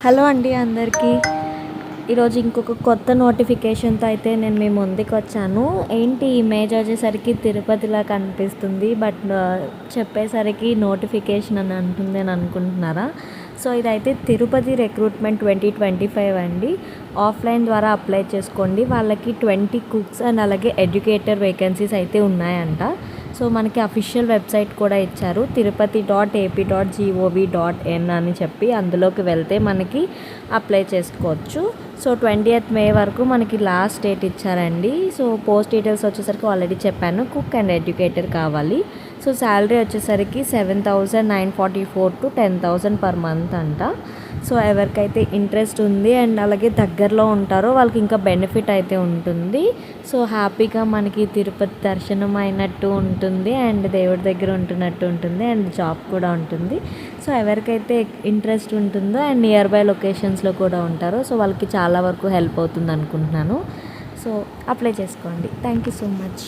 Hello అండి అందరికీ. ఈరోజు ఇంకొక కొత్త నోటిఫికేషన్తో అయితే నేను మీ ముందుకు వచ్చాను. ఏంటి ఇమేజ్ వచ్చేసరికి తిరుపతిలా కనిపిస్తుంది, బట్ చెప్పేసరికి నోటిఫికేషన్ అని అంటుంది అని అనుకుంటున్నారా? సో ఇదైతే తిరుపతి రిక్రూట్మెంట్ 2025 అండి. ఆఫ్లైన్ ద్వారా అప్లై చేసుకోండి. వాళ్ళకి 20 కుక్స్ అండ్ అలాగే ఎడ్యుకేటర్ వేకెన్సీస్ అయితే ఉన్నాయంట. సో మనకి అఫీషియల్ వెబ్సైట్ కూడా ఇచ్చారు, tirupati.ap.gov.in అని చెప్పి. అందులోకి వెళ్తే మనకి అప్లై చేసుకోవచ్చు. సో 20th May వరకు మనకి లాస్ట్ డేట్ ఇచ్చారండి. సో పోస్ట్ డీటెయిల్స్ వచ్చేసరికి ఆల్రెడీ చెప్పాను, కుక్ అండ్ ఎడ్యుకేటర్ కావాలి. సో శాలరీ వచ్చేసరికి 7,944 to 10,000 per month అంట. సో ఎవరికైతే ఇంట్రెస్ట్ ఉంది అండ్ అలాగే దగ్గరలో ఉంటారో వాళ్ళకి ఇంకా బెనిఫిట్ అయితే ఉంటుంది. సో హ్యాపీగా మనకి తిరుపతి దర్శనం అయినట్టు ఉంటుంది అండ్ దేవుడి దగ్గర ఉంటున్నట్టు ఉంటుంది అండ్ జాబ్ కూడా ఉంటుంది. సో ఎవరికైతే ఇంట్రెస్ట్ ఉంటుందో అండ్ నియర్ బై లొకేషన్స్లో కూడా ఉంటారో సో వాళ్ళకి చాలా వరకు హెల్ప్ అవుతుంది అనుకుంటున్నాను. సో అప్లై చేసుకోండి. Thank you so much.